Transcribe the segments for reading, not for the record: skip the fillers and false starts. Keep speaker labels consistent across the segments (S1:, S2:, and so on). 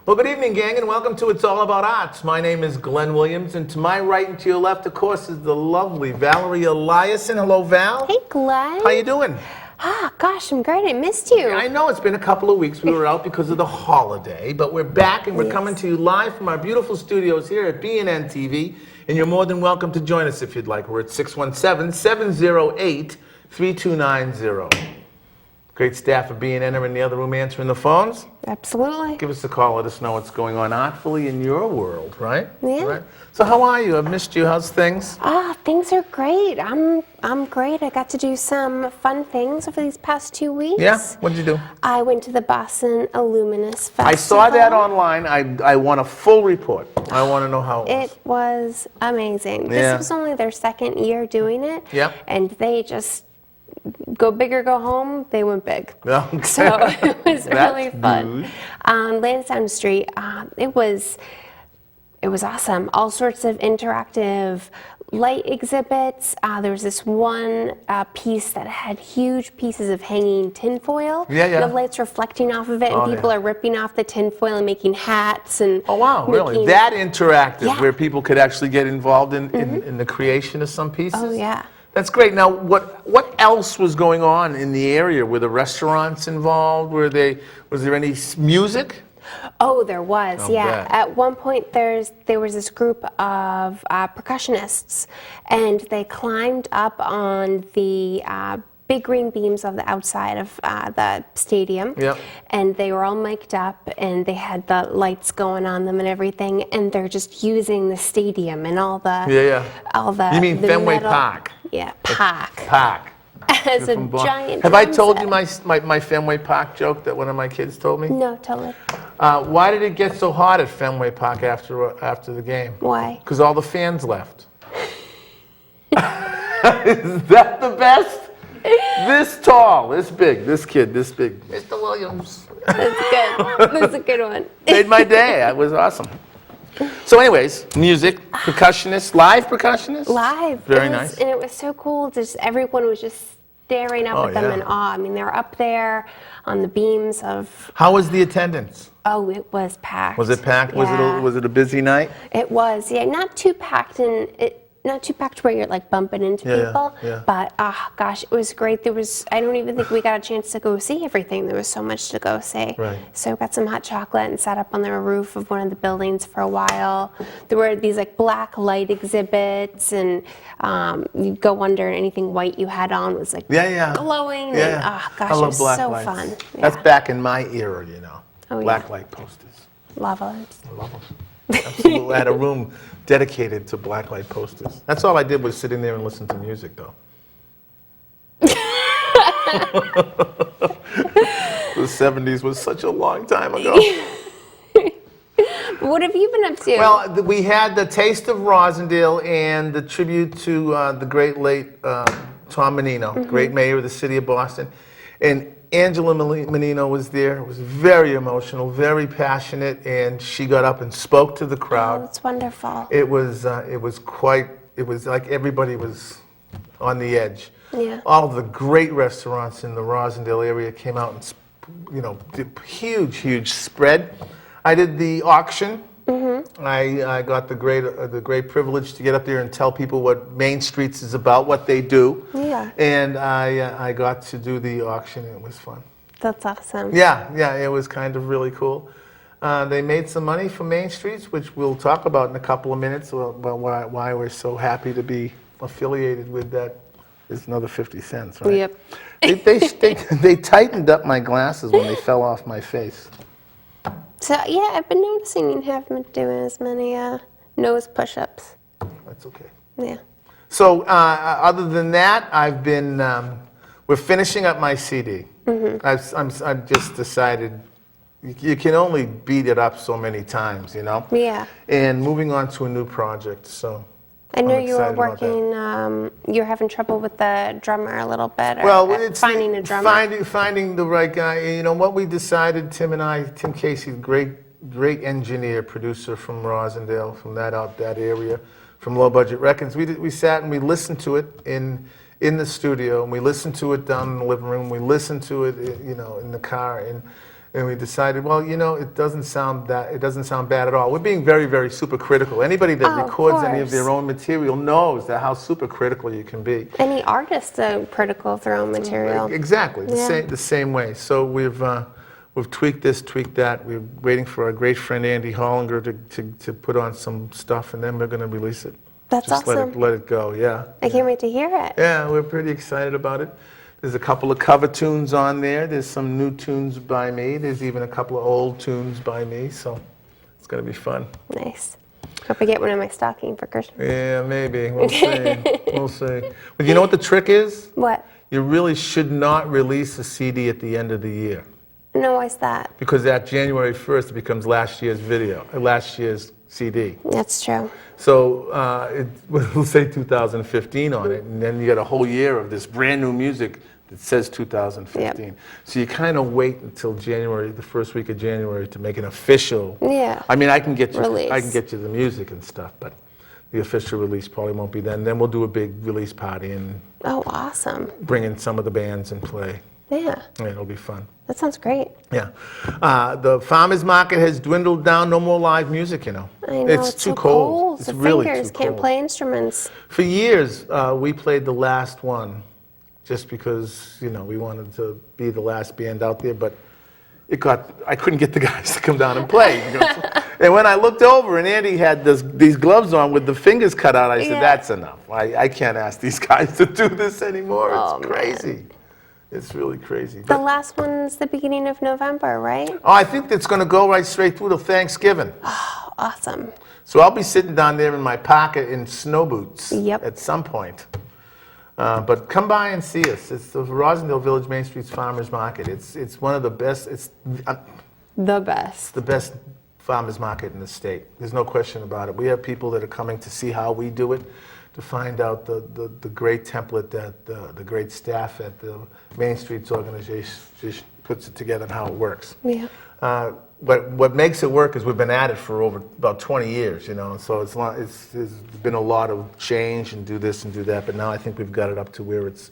S1: Well, good evening, gang, and welcome to It's All About Arts. My name is Glenn Williams, and to my right and to your left, of course, is the lovely Valerie Eliason. Hello, Val.
S2: Hey, Glenn.
S1: How you doing?
S2: Gosh, I'm great. I missed you.
S1: I know it's been a couple of weeks. We were out because of the holiday, but we're back, and we're coming to you live from our beautiful studios here at BNN-TV, and you're more than welcome to join us if you'd like. We're at 617-708-3290. Great staff of BNN are in the other room answering the phones.
S2: Absolutely.
S1: Give us a call. Let us know what's going on artfully in your world, right?
S2: Yeah.
S1: Right. So how are you? I've missed you. How's things?
S2: Things are great. I'm great. I got to do some fun things over these past 2 weeks.
S1: Yeah? What did you do?
S2: I went to the Boston Illuminous Festival.
S1: I saw that online. I want a full report. I want to know how it was.
S2: It was amazing.
S1: Yeah.
S2: This was only their second year doing it.
S1: Yep.
S2: And they just go big or go home. They went big.
S1: Okay.
S2: So it was really fun. On Lansdowne Street, it was awesome. All sorts of interactive light exhibits. There was this one piece that had huge pieces of hanging tinfoil.
S1: Yeah.
S2: The lights reflecting off of it, and people are ripping off the tinfoil and making hats. And
S1: Oh, wow, really? That interactive, where people could actually get involved in the creation of some pieces?
S2: Oh, yeah.
S1: That's great. Now, what else was going on in the area? Were the restaurants involved? Was there any music?
S2: Oh, there was, yeah.
S1: bet.
S2: At one point, there was this group of percussionists, and they climbed up on the big green beams of the outside of the stadium.
S1: Yep.
S2: And they were all mic'd up, and they had the lights going on them and everything, and they're just using the stadium and all the all the.
S1: You mean
S2: the
S1: Fenway
S2: metal,
S1: Park?
S2: Yeah, Park.
S1: Park.
S2: As a giant.
S1: Have I
S2: drum
S1: told
S2: set.
S1: you my Fenway Park joke that one of my kids told me?
S2: No, totally.
S1: Why did it get so hot at Fenway Park after the game?
S2: Why?
S1: Because all the fans left. Is that the best? This tall, this big, this kid, this big. Mr. Williams.
S2: That's good. That's a good one.
S1: Made my day. It was awesome. So anyways, music, percussionists, live percussionists?
S2: Live.
S1: Very nice.
S2: And it was so cool. Just everyone was just staring up at them in awe. I mean, they were up there on the beams of.
S1: How was the attendance?
S2: Oh, it was packed.
S1: Was it packed?
S2: Yeah.
S1: Was it a busy night?
S2: It was, yeah. Not too packed, not too packed where you're like bumping into people.
S1: Yeah.
S2: But gosh, it was great. I don't even think we got a chance to go see everything. There was so much to go see.
S1: Right.
S2: So we got some hot chocolate and sat up on the roof of one of the buildings for a while. There were these like black light exhibits, and you'd go under, and anything white you had on was like glowing.
S1: Yeah.
S2: And gosh,
S1: I love
S2: it was
S1: black
S2: so
S1: lights.
S2: fun.
S1: That's
S2: Yeah.
S1: back in my era, you know.
S2: Oh,
S1: black
S2: yeah.
S1: light posters.
S2: Love it.
S1: I love them. Absolutely. I had a room dedicated to blacklight posters. That's all I did was sit in there and listen to music, though. The 70s was such a long time ago.
S2: What have you been up to?
S1: Well, we had the Taste of Rosendale and the tribute to the great late Tom Menino, great mayor of the city of Boston. And Angela Menino was there. It was very emotional, very passionate, and she got up and spoke to the crowd.
S2: Oh, that's wonderful.
S1: It was like everybody was on the edge.
S2: Yeah.
S1: All of the great restaurants in the Rosendale area came out and, did huge spread. I did the auction. I got the great privilege to get up there and tell people what Main Streets is about, what they do.
S2: Yeah.
S1: And I got to do the auction, and it was fun.
S2: That's awesome.
S1: Yeah, it was kind of really cool. They made some money from Main Streets, which we'll talk about in a couple of minutes, about why we're so happy to be affiliated with that. It's another 50 cents, right?
S2: Yep.
S1: They tightened up my glasses when they fell off my face.
S2: So, yeah, I've been noticing you haven't been doing as many nose push-ups.
S1: That's okay.
S2: Yeah.
S1: So, other than that, I've been, we're finishing up my CD. I've just decided you can only beat it up so many times, you know?
S2: Yeah.
S1: And moving on to a new project, so.
S2: I know
S1: I'm
S2: you were
S1: excited about that.
S2: working, you're having trouble with the drummer a little bit.
S1: Well, it's
S2: finding a drummer.
S1: Finding the right guy. You know, what we decided, Tim and I, Tim Casey, great engineer, producer from Rosendale, from that area, from Low Budget Records. We sat and we listened to it in the studio, and we listened to it down in the living room. We listened to it, in the car, and And we decided, well, you know, it doesn't sound bad at all. We're being very, very super critical. Anybody that
S2: Oh, of
S1: records any of their
S2: course.
S1: own material knows that how super critical you can be.
S2: Any artist critical of their own material.
S1: Exactly,
S2: Yeah.
S1: the same way. So we've tweaked this, tweaked that. We're waiting for our great friend Andy Hollinger to put on some stuff, and then we're going to release it.
S2: That's
S1: Just
S2: awesome.
S1: let it go, yeah.
S2: I can't wait to hear it.
S1: Yeah, we're pretty excited about it. There's a couple of cover tunes on there. There's some new tunes by me. There's even a couple of old tunes by me, so it's going to be fun.
S2: Nice. Hope I get one in my stocking for Christmas.
S1: Yeah, maybe. We'll see. We'll see. But you know what the trick is?
S2: What?
S1: You really should not release a CD at the end of the year.
S2: No, why's that?
S1: Because that January 1st it becomes last year's last year's CD.
S2: That's true.
S1: So we'll say 2015 on it, and then you got a whole year of this brand new music that says 2015.
S2: Yep.
S1: So you kind of wait until January, the first week of January, to make an official.
S2: Yeah.
S1: I mean, I can get you
S2: Release.
S1: the music and stuff, but the official release probably won't be then. Then we'll do a big release party and
S2: Oh, awesome.
S1: bring in some of the bands and play.
S2: Yeah,
S1: Yeah, it'll be fun.
S2: that sounds great.
S1: Yeah. The farmers market has dwindled down. No more live music, you know.
S2: I know, it's
S1: too
S2: so
S1: cold. It's
S2: The
S1: really
S2: fingers
S1: too
S2: can't
S1: cold.
S2: play instruments.
S1: For years, we played the last one just because, you know, we wanted to be the last band out there, but I couldn't get the guys to come down and play. You know? And when I looked over and Andy had these gloves on with the fingers cut out, I said,
S2: Yeah.
S1: that's enough. I can't ask these guys to do this anymore.
S2: Oh,
S1: It's crazy. It's really crazy.
S2: The
S1: But,
S2: last one's the beginning of November, right?
S1: I think it's going to go right straight through to Thanksgiving.
S2: Oh, awesome.
S1: So I'll be sitting down there in my pocket in snow boots
S2: Yep.
S1: at some point. But come by and see us. It's the Rosendale Village Main Street's Farmers Market. It's one of the best. It's
S2: The best.
S1: the best farmers market in the state. There's no question about it. We have people that are coming to see how we do it, to find out the great template that the great staff at the Main Streets organization puts it together and how it works.
S2: Yeah.
S1: But what makes it work is we've been at it for over about 20 years, you know, so it's there's been a lot of change and do this and do that, but now I think we've got it up to where it's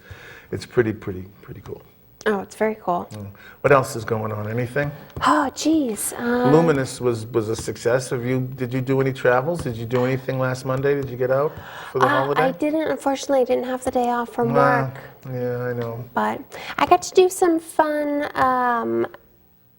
S1: pretty cool.
S2: Oh, it's very cool.
S1: What else is going on? Anything?
S2: Oh, geez.
S1: Luminous was a success. Did you do any travels? Did you do anything last Monday? Did you get out for the holiday?
S2: I didn't, unfortunately, I didn't have the day off from
S1: Nah,
S2: work.
S1: yeah, I know.
S2: But I got to do some fun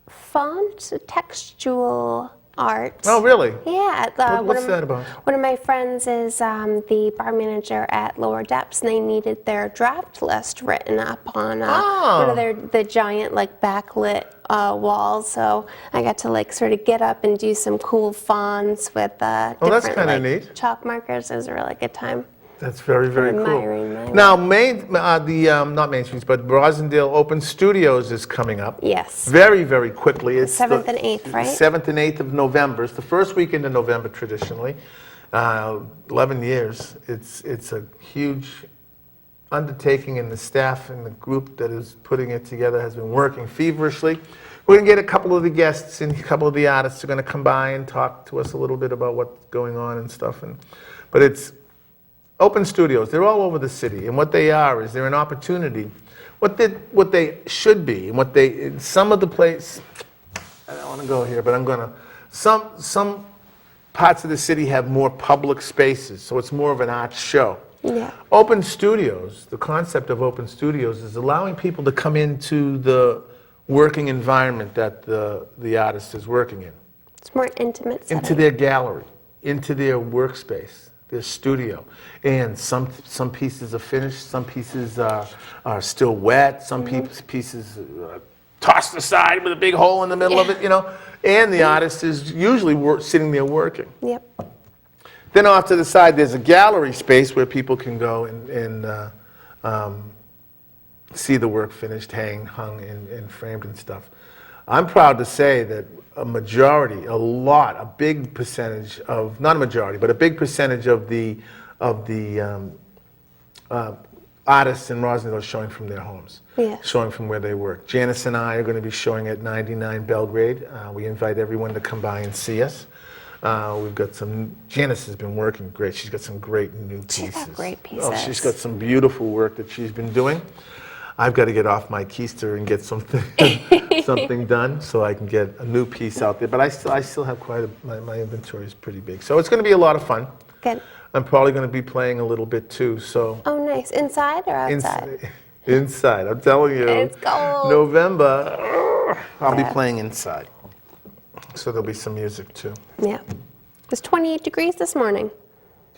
S2: font textual art.
S1: Oh, really?
S2: Yeah.
S1: What's that about?
S2: One of my friends is the bar manager at Lower Depths, and they needed their draft list written up on one of the giant backlit walls. So I got to sort of get up and do some cool fonts with
S1: that's
S2: different
S1: kinda neat.
S2: chalk markers. It was a really good time.
S1: That's very
S2: Admiring
S1: cool.
S2: my
S1: Now, not Main Streets, but Rosendale Open Studios is coming up.
S2: Yes.
S1: Very quickly. It's
S2: 7th and 8th, right?
S1: 7th and 8th of November. It's the first weekend in November traditionally. 11 years. It's a huge undertaking, and the staff and the group that is putting it together has been working feverishly. We're going to get a couple of the guests and a couple of the artists are going to come by and talk to us a little bit about what's going on and stuff. But it's open studios. They're all over the city, and what they are is they're an opportunity. What they should be, and what they some of the place. I don't want to go here, but I'm gonna. Some parts of the city have more public spaces, so it's more of an art show.
S2: Yeah.
S1: Open studios. The concept of open studios is allowing people to come into the working environment that the artist is working in,
S2: It's more intimate setting.
S1: into their gallery, into their workspace, their studio. And some pieces are finished, some pieces are still wet, some pieces tossed aside with a big hole in the middle of it, you know. And the artist is usually sitting there working.
S2: Yep.
S1: Then off to the side, there's a gallery space where people can go and see the work finished, hung, and framed and stuff. I'm proud to say that a big percentage of, not a majority, but a big percentage of the artists in Rosendale are showing from their homes, showing from where they work. Janice and I are going to be showing at 99 Belgrade. We invite everyone to come by and see us. We've got Janice has been working great. She's got some great new pieces.
S2: She's got great pieces.
S1: Oh, she's got some beautiful work that she's been doing. I've got to get off my keister and get something something done so I can get a new piece out there. But I still have quite my inventory is pretty big. So it's going to be a lot of fun.
S2: Good.
S1: I'm probably going to be playing a little bit too. So
S2: Oh, nice. Inside or outside?
S1: Inside. I'm telling you.
S2: It's cold.
S1: November, I'll be playing inside. So there'll be some music too.
S2: Yeah. It was 28 degrees this morning.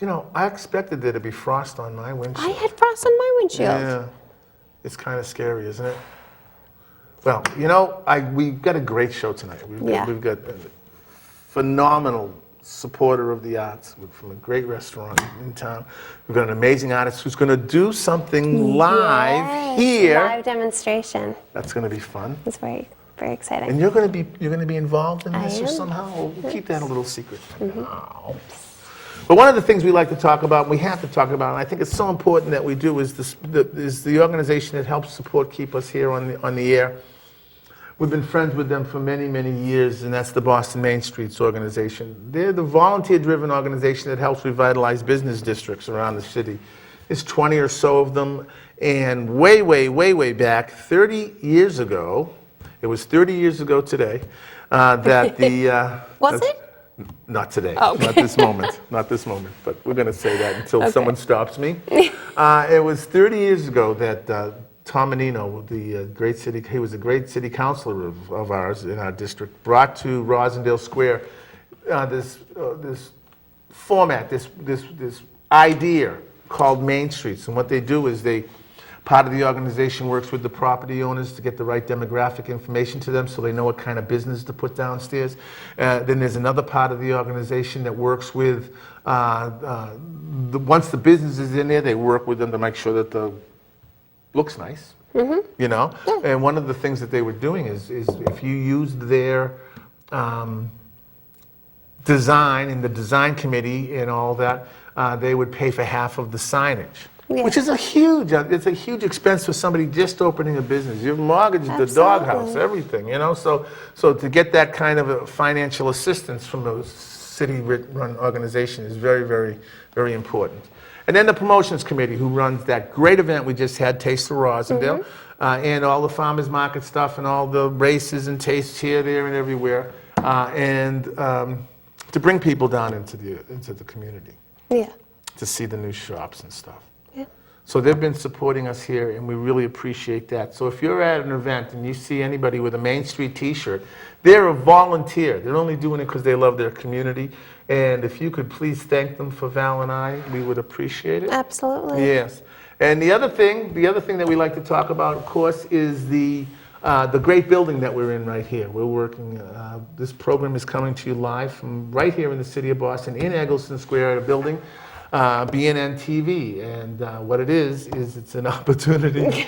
S1: You know, I expected there to be frost on my
S2: I
S1: windshield.
S2: had frost on my windshield.
S1: Yeah. It's kind of scary, isn't it? Well, you know, we've got a great show tonight. We've got a phenomenal supporter of the arts from a great restaurant in town. We've got an amazing artist who's going to do something live
S2: Yes,
S1: here.
S2: Live demonstration.
S1: That's going to be fun.
S2: It's very, very exciting.
S1: And you're going to be involved in this
S2: I
S1: or
S2: am.
S1: somehow? We'll keep that a little secret for now. But one of the things we like to talk about, we have to talk about, and I think it's so important that we do, is the organization that helps support, keep us here on the air. We've been friends with them for many, many years, and that's the Boston Main Streets organization. They're the volunteer-driven organization that helps revitalize business districts around the city. There's 20 or so of them, and way, way, way, way back, 30 years ago, it was 30 years ago today, that the...
S2: Was it?
S1: Not today,
S2: Oh.
S1: not this moment, not this moment, but we're going to say that until someone stops me. It was 30 years ago that Tom Menino, he was a great city councilor of ours in our district, brought to Rosendale Square this format, this idea called Main Streets. And what they do is part of the organization works with the property owners to get the right demographic information to them so they know what kind of business to put downstairs. Then there's another part of the organization that works with, once the business is in there, they work with them to make sure that the looks nice, you know? And one of the things that they were doing is if you used their design in the design committee and all that, they would pay for half of the signage.
S2: Yeah.
S1: Which is it's a huge expense for somebody just opening a business. You've mortgaged the doghouse, everything, you know? So to get that kind of a financial assistance from a city-run organization is very, very, very important. And then the promotions committee, who runs that great event we just had, Taste of Rosendale, and all the farmers market stuff and all the races and tastes here, there, and everywhere, and to bring people down into the community.
S2: Yeah.
S1: To see the new shops and stuff.
S2: Yeah.
S1: So they've been supporting us here, and we really appreciate that. So if you're at an event and you see anybody with a Main Street t-shirt, they're a volunteer. They're only doing it because they love their community. And if you could please thank them for Val and I, we would appreciate it.
S2: Absolutely.
S1: Yes. And the other thing that we like to talk about, of course, is the great building that we're in right here. We're working, this program is coming to you live from right here in the city of Boston, in Eggleston Square, at a building, BNN-TV. And what it is it's an opportunity.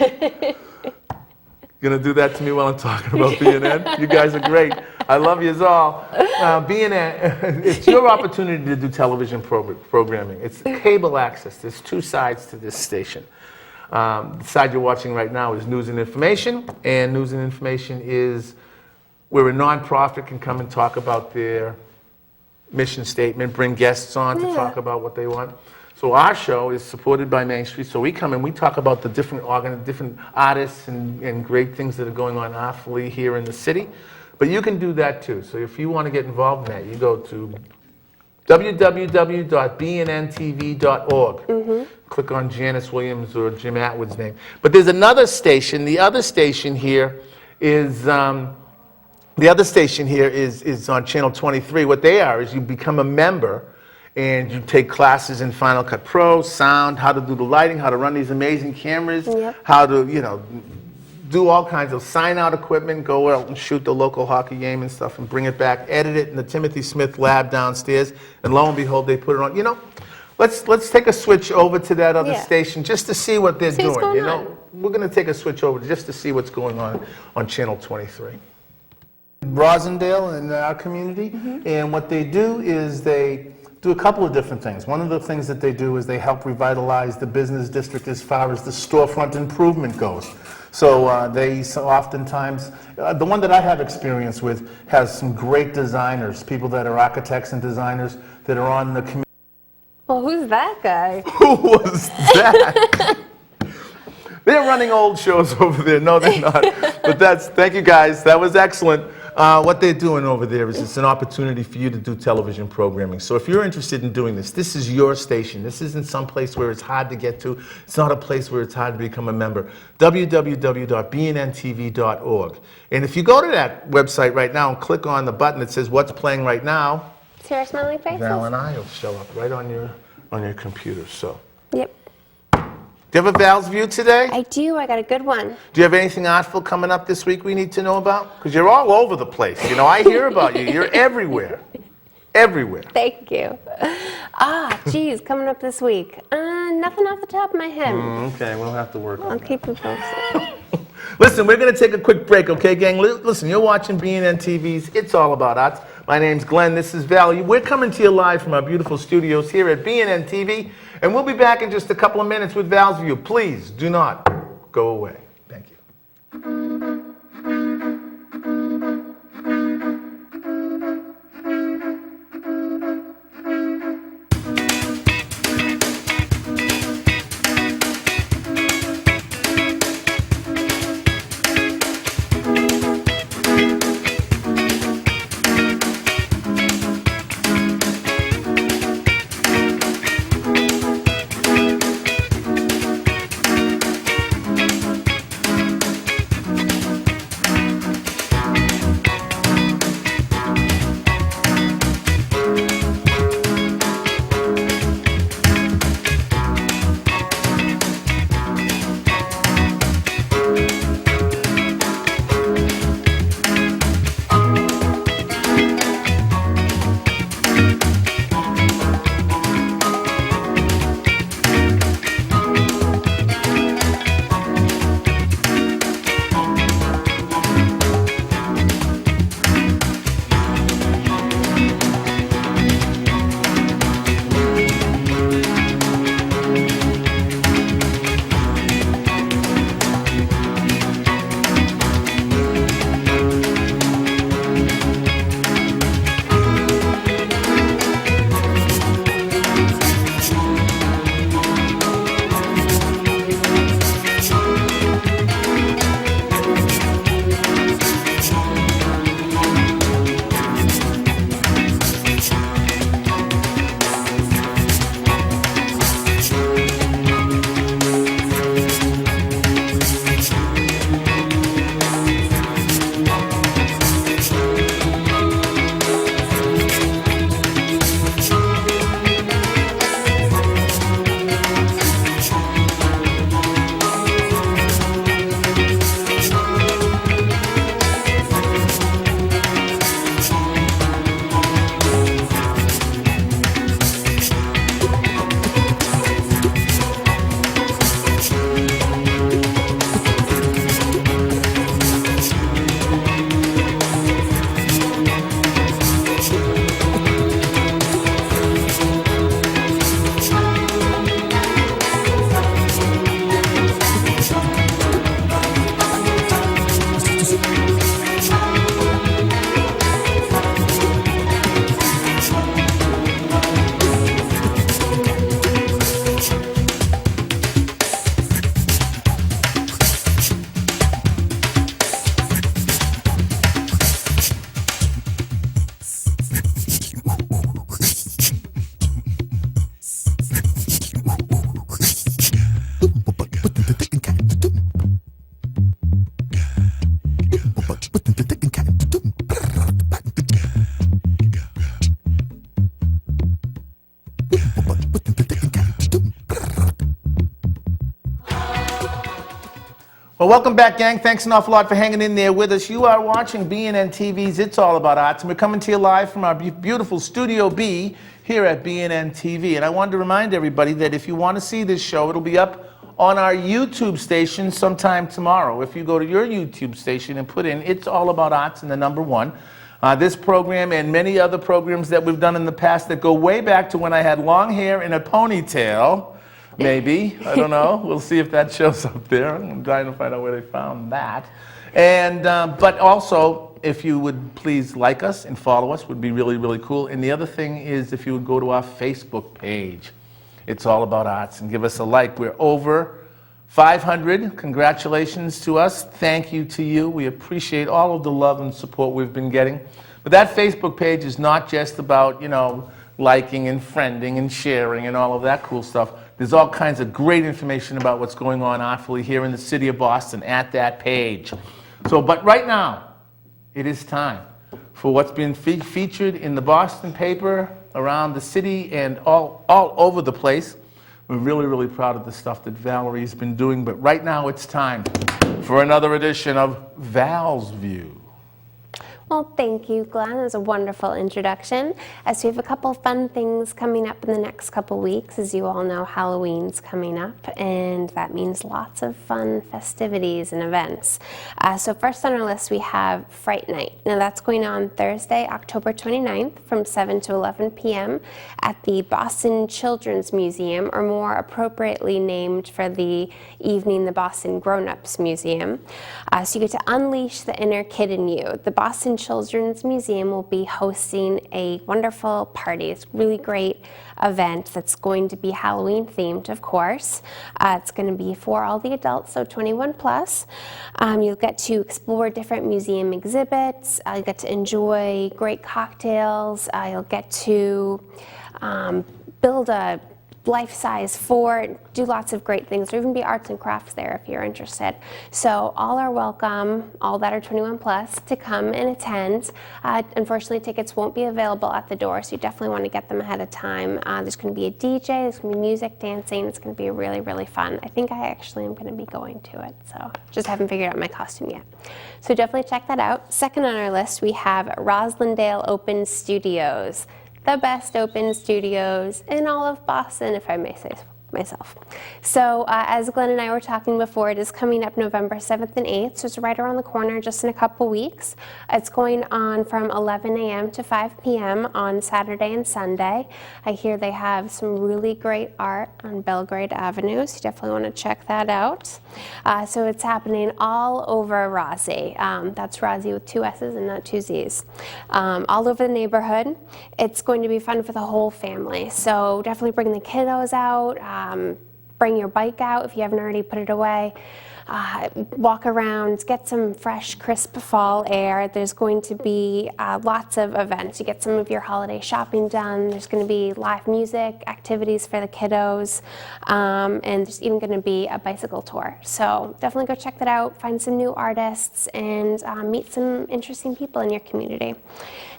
S1: You're going to do that to me while I'm talking about BNN? You guys are great. I love you all. BNN, it's your opportunity to do television programming. It's cable access. There's two sides to this station. The side you're watching right now is news and information, and news and information is where a nonprofit can come and talk about their mission statement, bring guests on to talk about what they want. So our show is supported by Main Street, so we come and we talk about the different artists and great things that are going on awfully here in the city. But you can do that too. So if you want to get involved in that, you go to www.bnntv.org. Click on Janice Williams or Jim Atwood's name. But there's another station. The other station here is on channel 23. What they are is you become a member and you take classes in Final Cut Pro, sound, how to do the lighting, how to run these amazing cameras, how to, do all kinds of sign-out equipment, go out and shoot the local hockey game and stuff and bring it back, edit it in the Timothy Smith lab downstairs, and lo and behold, they put it on. Let's take a switch over to that other station just to see what they're doing. We're going to take a switch over just to see what's going on channel 23. Rosendale in our community, and what they do is they do a couple of different things. One of the things that they do is they help revitalize the business district as far as the storefront improvement goes. So oftentimes, the one that I have experience with has some great designers, people that are architects and designers that are on the committee.
S2: Well, who's that guy?
S1: Who was that? They're running old shows over there. No, they're not. But thank you guys. That was excellent. What they're doing over there is it's an opportunity for you to do television programming. So if you're interested in doing this, this is your station. This isn't some place where it's hard to get to. It's not a place where it's hard to become a member. www.bnntv.org. And if you go to that website right now and click on the button that says what's playing right now,
S2: See our smiling faces?
S1: Val and I will show up right on your computer. So,
S2: Yep.
S1: do you have a Val's View today?
S2: I do. I got a good one.
S1: Do you have anything artful coming up this week we need to know about? Because you're all over the place. You know, I hear about you. You're everywhere. Everywhere.
S2: Thank you. Geez, coming up this week. Nothing off the top of my head.
S1: Okay, we'll have to work on
S2: I'll
S1: that.
S2: keep you posted.
S1: Listen, we're going to take a quick break, okay, gang? Listen, you're watching BNN-TV's It's All About Arts. My name's Glenn. This is Valerie. We're coming to you live from our beautiful studios here at BNN-TV, and we'll be back in just a couple of minutes with Val's View. Please do not go away. Thank you. Well, welcome back, gang. Thanks an awful lot for hanging in there with us. You are watching BNN-TV's It's All About Arts, and we're coming to you live from our beautiful Studio B here at BNN-TV. And I wanted to remind everybody that if you want to see this show, it'll be up on our YouTube station sometime tomorrow. If you go to your YouTube station and put in It's All About Arts and the number 1, this program and many other programs that we've done in the past that go way back to when I had long hair and a ponytail, maybe. I don't know. We'll see if that shows up there. I'm trying to find out where they found that. And but also, if you would please like us and follow us, would be really, really cool. And the other thing is if you would go to our Facebook page, It's All About Arts, and give us a like. We're over 500, congratulations to us. Thank you to you. We appreciate all of the love and support we've been getting. But that Facebook page is not just about, you know, liking and friending and sharing and all of that cool stuff. There's all kinds of great information about what's going on artfully here in the city of Boston at that page. So, but right now, it is time for what's been featured in the Boston paper, around the city, and all over the place. We're really, really proud of the stuff that Valerie's been doing, but right now it's time for another edition of Val's View.
S2: Well, thank you, Glenn. It was a wonderful introduction. As we have a couple fun things coming up in the next couple weeks. As you all know, Halloween's coming up, and that means lots of fun festivities and events. So first on our list, we have Fright Night. Now that's going on Thursday, October 29th from 7 to 11 p.m. at the Boston Children's Museum, or more appropriately named for the evening, the Boston Grown-Ups Museum. So you get to unleash the inner kid in you. The Boston Children's Museum will be hosting a wonderful party. It's a really great event that's going to be Halloween themed, of course. It's going to be for all the adults, so 21 plus. You'll get to explore different museum exhibits. You'll get to enjoy great cocktails. You'll get to build a life-size fort, do lots of great things. There'll even be arts and crafts there if you're interested. So all are welcome, all that are 21 plus, to come and attend. Unfortunately, tickets won't be available at the door, so you definitely want to get them ahead of time. There's going to be a DJ, there's going to be music, dancing. It's going to be really, really fun. I think I actually am going to be going to it, so just haven't figured out my costume yet. So definitely check that out. Second on our list, we have Roslindale Open Studios. The best open studios in all of Boston, if I may say so myself. So as Glenn and I were talking before, it is coming up November 7th and 8th, so it's right around the corner, just in a couple weeks. It's going on from 11 a.m. to 5 p.m. on Saturday and Sunday. I hear they have some really great art on Belgrade Avenue, so you definitely want to check that out. So it's happening all over Rossi. That's Rossi with 2 S's and not 2 Z's. All over the neighborhood. It's going to be fun for the whole family, so definitely bring the kiddos out. Bring your bike out if you haven't already put it away. Walk around, get some fresh, crisp fall air. There's going to be lots of events. You get some of your holiday shopping done. There's going to be live music, activities for the kiddos, and there's even going to be a bicycle tour. So definitely go check that out, find some new artists, and meet some interesting people in your community.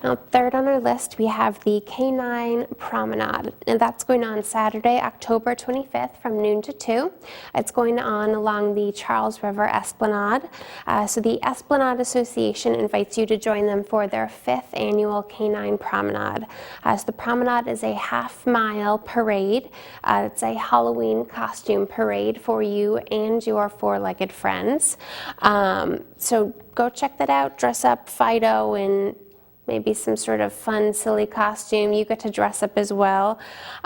S2: Now, third on our list, we have the Canine Promenade, and that's going on Saturday, October 25th from noon to 2. It's going on along the Charles River Esplanade. So the Esplanade Association invites you to join them for their 5th annual Canine Promenade. So the promenade is a half-mile parade. It's a Halloween costume parade for you and your 4-legged friends. So go check that out, dress up Fido and maybe some sort of fun, silly costume. You get to dress up as well.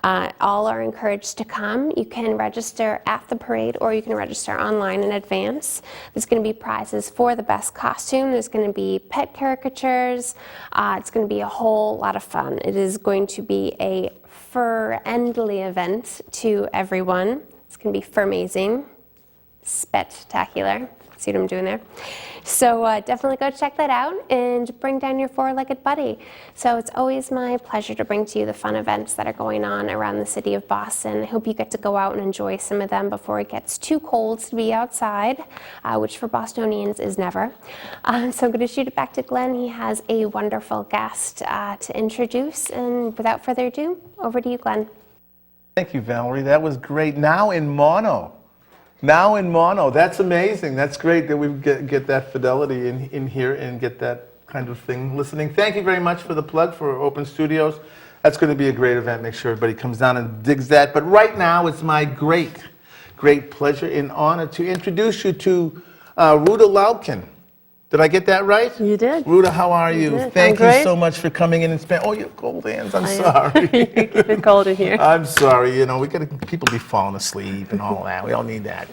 S2: All are encouraged to come. You can register at the parade, or you can register online in advance. There's going to be prizes for the best costume. There's going to be pet caricatures. It's going to be a whole lot of fun. It is going to be a fur-endly event to everyone. It's going to be fur-mazing, spectacular. See what I'm doing there? So definitely go check that out and bring down your 4-legged buddy. So it's always my pleasure to bring to you the fun events that are going on around the city of Boston. I hope you get to go out and enjoy some of them before it gets too cold to be outside, which for Bostonians is never. So I'm going to shoot it back to Glenn. He has a wonderful guest to introduce. And without further ado, over to you, Glenn.
S1: Thank you, Valerie. That was great. Now in mono. Now in mono. That's amazing. That's great that we get that fidelity in here and get that kind of thing listening. Thank you very much for the plug for Open Studios. That's going to be a great event. Make sure everybody comes down and digs that. But right now, it's my great pleasure and honor to introduce you to Ruta Laukien. Did I get that right?
S3: You did.
S1: Ruta, how are you?
S3: Did.
S1: Thank
S3: I'm
S1: you
S3: great.
S1: so much for coming in and spending. Oh, you have cold hands. I'm sorry.
S3: It's cold in here.
S1: I'm sorry. You know, we got people be falling asleep and all that. We don't need that.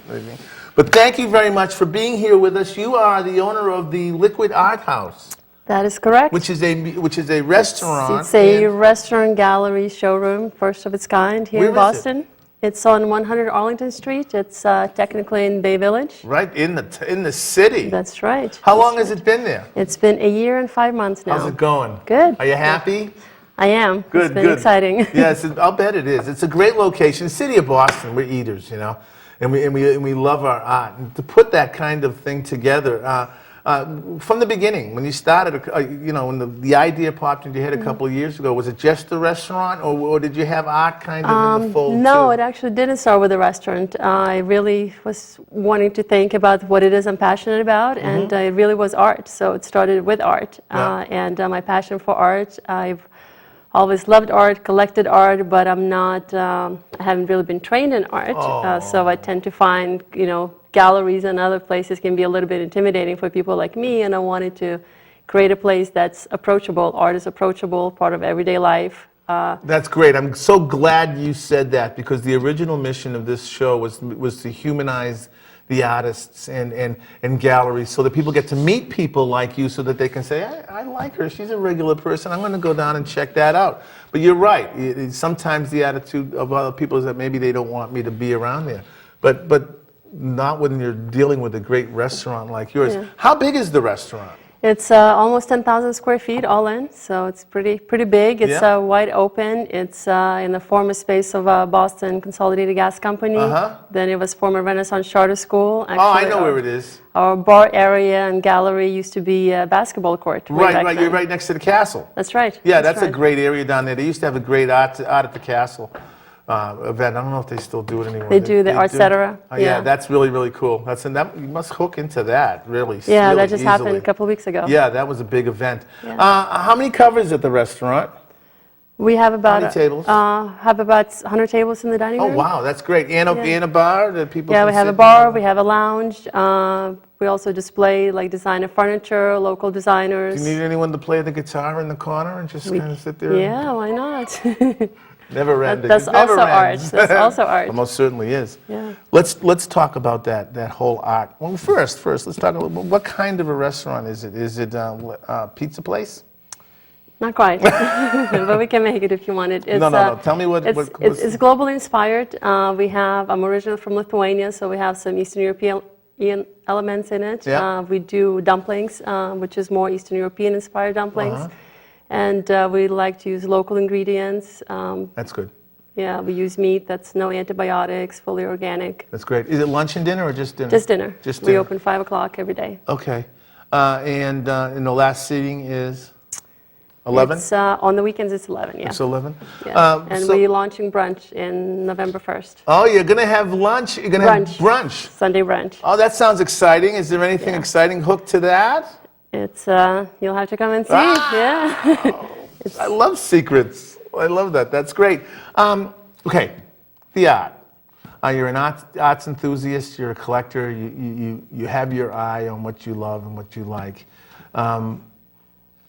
S1: But thank you very much for being here with us. You are the owner of the Liquid Art House,
S3: That is correct.
S1: which is a restaurant.
S3: It's a
S1: and
S3: restaurant, gallery, showroom, first of its kind here
S1: Where
S3: in
S1: is it?
S3: Boston. It's on 100 Arlington Street. It's technically in Bay Village.
S1: Right in the city.
S3: That's right.
S1: How long has it been there?
S3: It's been a year and 5 months now.
S1: How's it going?
S3: Good.
S1: Are you happy?
S3: I am.
S1: Good,
S3: It's been
S1: good.
S3: exciting.
S1: Yes, I'll bet it is. It's a great location. The city of Boston, we're eaters, you know, and we love our art. And to put that kind of thing together, from the beginning, when you started, you know, when the idea popped into your head a couple of years ago, was it just a restaurant, or did you have art kind of in the fold
S3: No,
S1: too?
S3: it actually didn't start with a restaurant. I really was wanting to think about what it is I'm passionate about, and it really was art. So it started with art,
S1: Yeah.
S3: and my passion for art. I've always loved art, collected art, but I'm not. I haven't really been trained in art, so I tend to find, you know, galleries and other places can be a little bit intimidating for people like me, and I wanted to create a place that's approachable. Art is approachable, part of everyday life.
S1: That's great. I'm so glad you said that, because the original mission of this show was to humanize the artists and galleries, so that people get to meet people like you, so that they can say, I like her, she's a regular person, I'm going to go down and check that out. But you're right. Sometimes the attitude of other people is that maybe they don't want me to be around there. But not when you're dealing with a great restaurant like yours.
S3: Yeah.
S1: How big is the restaurant?
S3: It's almost 10,000 square feet all in, so it's pretty big. It's
S1: Yeah.
S3: wide open. It's in the former space of Boston Consolidated Gas Company. Then it was former Renaissance Charter School.
S1: Oh, I
S3: Actually,
S1: know where it is.
S3: Our bar area and gallery used to be a basketball court. way back
S1: Right.
S3: then.
S1: You're right next to the castle.
S3: That's right.
S1: Yeah, that's a
S3: right.
S1: great area down there. They used to have a great art at the castle event. I don't know if they still do it anymore.
S3: They do, the Art Cetera,
S1: Yeah,
S3: yeah.
S1: that's really, really cool. You must hook into that, really.
S3: Yeah,
S1: really
S3: that just happened
S1: easily.
S3: a couple of weeks ago.
S1: Yeah, that was a big event.
S3: Yeah.
S1: How many covers at the restaurant?
S3: We have about
S1: many tables?
S3: have about 100 tables in the dining
S1: Oh,
S3: room.
S1: wow, that's great. And a bar that people
S3: Yeah,
S1: can
S3: we have a
S1: sit
S3: bar,
S1: in?
S3: we have a lounge. We also display like designer furniture, local designers.
S1: Do you need anyone to play the guitar in the corner and just kind of sit there?
S3: Yeah, why not?
S1: Never ending.
S3: That's
S1: It never
S3: also art.
S1: ends.
S3: That's also art.
S1: It most certainly is.
S3: Yeah.
S1: Let's talk about that whole art. Well, first, let's talk about what kind of a restaurant is it? Is it a pizza place?
S3: Not quite, but we can make it if you want it. It's,
S1: No. Tell me what.
S3: It's globally inspired. I'm originally from Lithuania, so we have some Eastern European elements in it.
S1: Yeah.
S3: We do dumplings, which is more Eastern European inspired dumplings. And we like to use local ingredients.
S1: That's good.
S3: Yeah, we use meat that's no antibiotics, fully organic.
S1: That's great. Is it lunch and dinner or just dinner?
S3: Just dinner.
S1: Just
S3: We
S1: dinner.
S3: open 5 o'clock every day.
S1: Okay. And the last seating is 11?
S3: It's, on the weekends, it's 11, yeah.
S1: It's 11?
S3: Yeah. And
S1: so-
S3: we're launching brunch in November 1st.
S1: Oh, you're going to have lunch? You're going to have brunch?
S3: Sunday brunch.
S1: Oh, that sounds exciting. Is there anything exciting hooked to that?
S3: It's, you'll have to come and see. Yeah.
S1: I love secrets. I love that. That's great. Okay, the art. You're an arts enthusiast. You're a collector. You have your eye on what you love and what you like.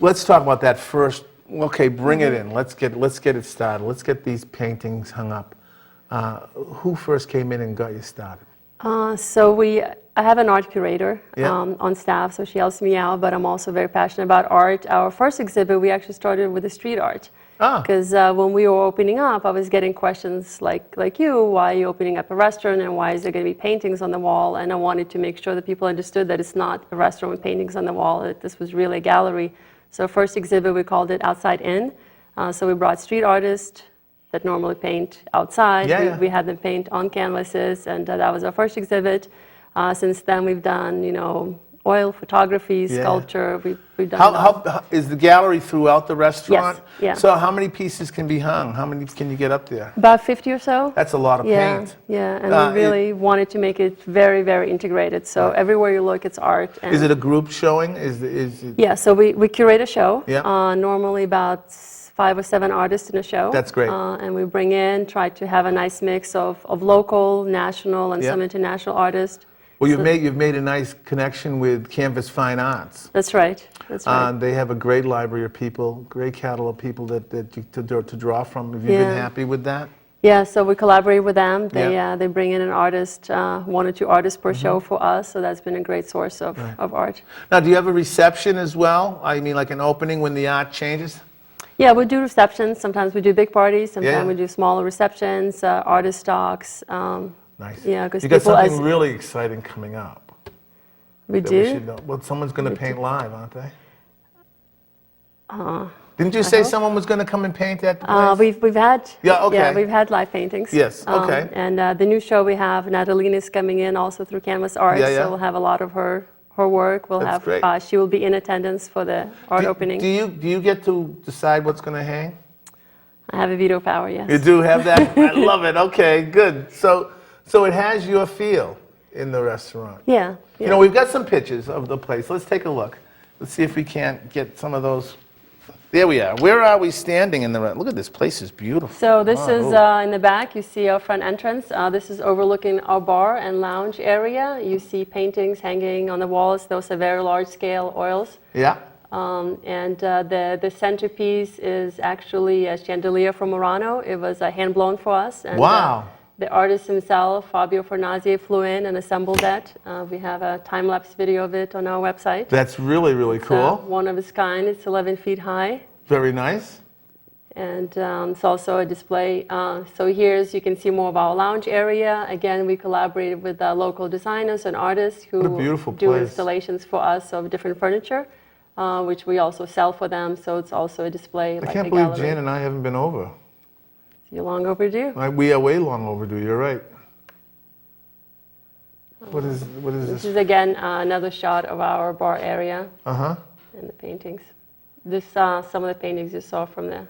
S1: Let's talk about that first. Okay, bring it in. Let's get it started. Let's get these paintings hung up. Who first came in and got you started?
S3: I have an art curator
S1: Yeah.
S3: on staff, so she helps me out, but I'm also very passionate about art. Our first exhibit, we actually started with the street art. Because when we were opening up, I was getting questions like you, why are you opening up a restaurant and why is there going to be paintings on the wall? And I wanted to make sure that people understood that it's not a restaurant with paintings on the wall, that this was really a gallery. So first exhibit, we called it Outside In. So we brought street artists that normally paint outside.
S1: Yeah.
S3: We had them paint on canvases, and that was our first exhibit. Since then, we've done, oil photography, sculpture. We've done.
S1: How is the gallery throughout the restaurant?
S3: Yes, yeah.
S1: So how many pieces can be hung? How many can you get up there?
S3: About 50 or so.
S1: That's a lot of paint.
S3: Yeah, and we really wanted to make it very, very integrated. So everywhere you look, it's art. And
S1: Is it a group showing? Is it?
S3: Yeah, so we curate a show.
S1: Yeah.
S3: Normally about 5 or 7 artists in a show.
S1: That's great.
S3: And we bring in, try to have a nice mix of local, national, and
S1: Yeah.
S3: some international artists.
S1: Well, you've made a nice connection with Canvas Fine Arts.
S3: That's right. That's right.
S1: They have a great library of people, great catalog of people to draw from. Have you been
S3: Yeah.
S1: happy with that?
S3: Yeah, so we collaborate with them.
S1: Yeah.
S3: They bring in an artist, 1 or 2 artists per show for us, so that's been a great source of art.
S1: Now, do you have a reception as well? I mean, like an opening when the art changes?
S3: Yeah, we do receptions. Sometimes we do big parties. Sometimes
S1: Yeah.
S3: we do smaller receptions, artist talks.
S1: Nice.
S3: Yeah, because
S1: You got
S3: people
S1: something really exciting coming up.
S3: we
S1: That we
S3: do.
S1: should know. Well, someone's going to paint live, aren't they?
S3: Uh,
S1: Didn't you say someone was going to come and paint at the place?
S3: we've had
S1: Yeah,
S3: we've had live paintings.
S1: Yes, okay.
S3: And the new show we have, Nataline is coming in also through Canvas Arts,
S1: Yeah.
S3: so we'll have a lot of her work. We'll
S1: That's
S3: have
S1: great.
S3: she will be in attendance for the art opening.
S1: Do you get to decide what's going to hang?
S3: I have a veto power, yes.
S1: You do have that? I love it. Okay, good. So it has your feel in the restaurant.
S3: Yeah.
S1: You know, we've got some pictures of the place. Let's take a look. Let's see if we can't get some of those. There we are. Where are we standing in the Look at this place is beautiful.
S3: So this is
S1: Oh.
S3: in the back. You see our front entrance. This is overlooking our bar and lounge area. You see paintings hanging on the walls. Those are very large-scale oils.
S1: Yeah.
S3: And the centerpiece is actually a chandelier from Murano. It was hand-blown for us. And,
S1: Wow.
S3: the artist himself, Fabio Fornazi, flew in and assembled that. We have a time-lapse video of it on our website.
S1: That's really, really cool.
S3: One of its kind. It's 11 feet high.
S1: Very nice.
S3: And it's also a display. So here's, you can see more of our lounge area. Again, we collaborated with local designers and artists who
S1: What a beautiful
S3: do
S1: place.
S3: installations for us of different furniture, which we also sell for them. So it's also a display
S1: I
S3: like
S1: can't
S3: a
S1: believe
S3: gallery.
S1: Jan and I haven't been over.
S3: You're long overdue.
S1: We are way long overdue. You're right. What is
S3: This
S1: this?
S3: is again another shot of our bar area
S1: Uh-huh.
S3: and the paintings. This some of the paintings you saw from the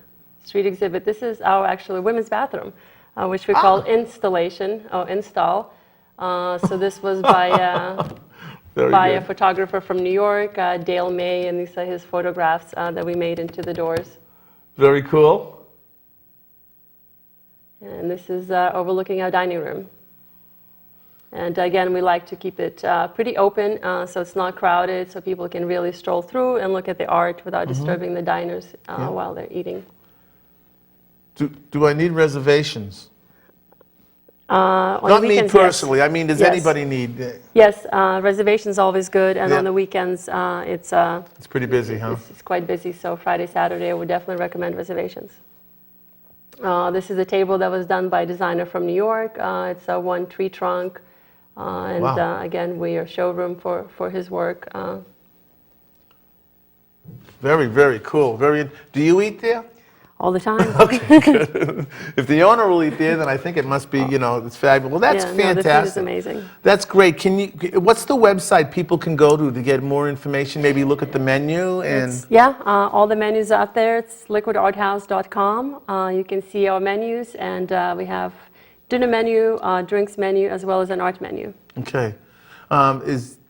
S3: street exhibit. This is our actually women's bathroom, which we call installation or install. So this was by
S1: Very
S3: by a
S1: good.
S3: photographer from New York, Dale May, and these are his photographs that we made into the doors.
S1: Very cool.
S3: And this is overlooking our dining room. And again, we like to keep it pretty open, so it's not crowded, so people can really stroll through and look at the art without disturbing the diners while they're eating.
S1: Do I need reservations?
S3: On
S1: Not
S3: the
S1: me
S3: weekends, yes.
S1: personally. I mean, does
S3: Yes.
S1: anybody need?
S3: Yes, reservations always good, and
S1: Yeah.
S3: on the weekends, it's
S1: It's pretty busy, huh?
S3: it's quite busy, so Friday, Saturday, I would definitely recommend reservations. This is a table that was done by a designer from New York. It's a one tree trunk, and
S1: Wow.
S3: again, we are showroom for his work.
S1: Very, very cool. Do you eat there?
S3: All the time.
S1: Okay, good. If the owner will eat there, then I think it must be, it's fabulous. Well, that's
S3: Yeah, no, the food is
S1: fantastic.
S3: amazing.
S1: That's great. What's the website people can go to get more information? Maybe look at the menu and.
S3: Yeah, all the menus are up there. It's liquidarthouse.com. You can see our menus, and we have dinner menu, drinks menu, as well as an art menu.
S1: Okay.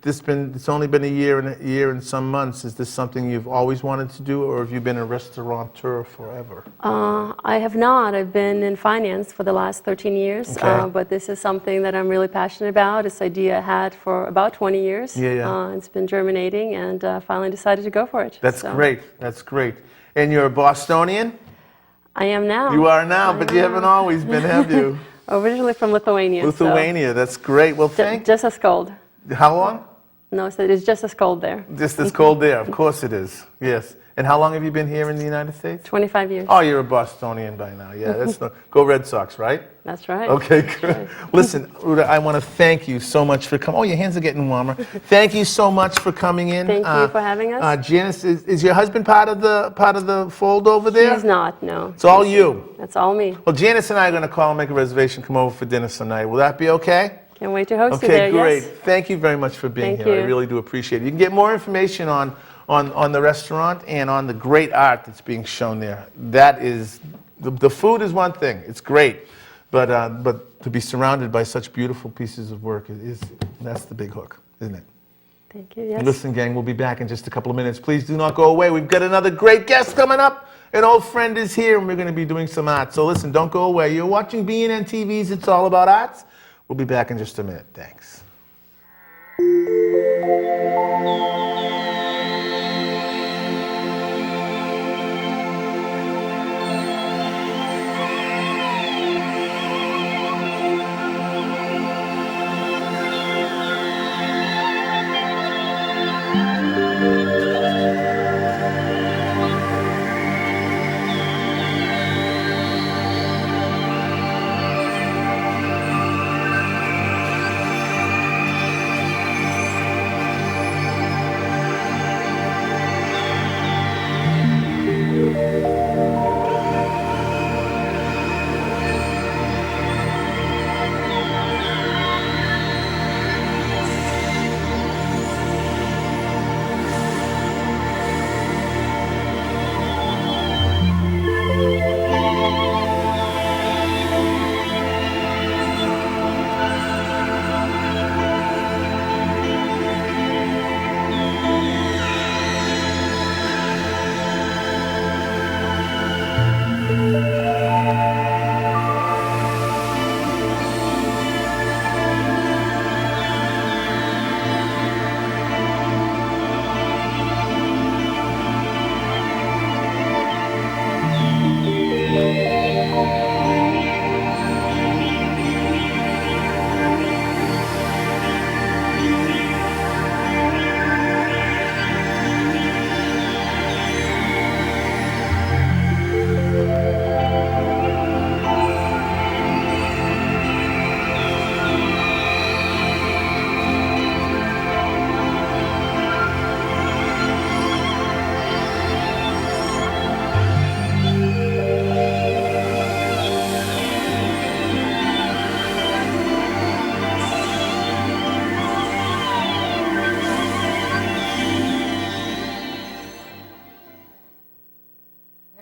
S1: It's only been a year and some months. Is this something you've always wanted to do, or have you been a restaurateur forever?
S3: I have not. I've been in finance for the last 13 years,
S1: Okay.
S3: but this is something that I'm really passionate about. This idea I had for about 20 years.
S1: Yeah.
S3: It's been germinating, and finally decided to go for it.
S1: That's
S3: So,
S1: great. That's great. And you're a Bostonian?
S3: I am now.
S1: You are now, but you haven't always been, have you?
S3: Originally from Lithuania.
S1: Lithuania. That's great. Well,
S3: So just as cold.
S1: How long?
S3: No, so it's just as cold there.
S1: Just as cold there. Of course it is. Yes. And how long have you been here in the United States?
S3: 25 years.
S1: Oh, you're a Bostonian by now. Yeah, go Red Sox, right?
S3: That's right.
S1: Okay, good. Listen, Ruta, I want to thank you so much for coming. Oh, your hands are getting warmer. Thank you so much for coming in.
S3: Thank you for having us.
S1: Janice, is your husband part of the fold over there?
S3: He's not, no.
S1: It's all you.
S3: That's all me.
S1: Well, Janice and I are going to call and make a reservation, come over for dinner tonight. Will that be okay?
S3: Can't wait to host you
S1: Okay,
S3: there,
S1: great.
S3: yes.
S1: Thank you very much for being
S3: Thank
S1: here. I
S3: you.
S1: really do appreciate it. You can get more information on the restaurant and on the great art that's being shown there. That is, the food is one thing. It's great. But to be surrounded by such beautiful pieces of work, that's the big hook, isn't it?
S3: Thank you, yes.
S1: Listen, gang, we'll be back in just a couple of minutes. Please do not go away. We've got another great guest coming up. An old friend is here, and we're going to be doing some art. So listen, don't go away. You're watching BNN-TV's It's All About Arts. We'll be back in just a minute. Thanks.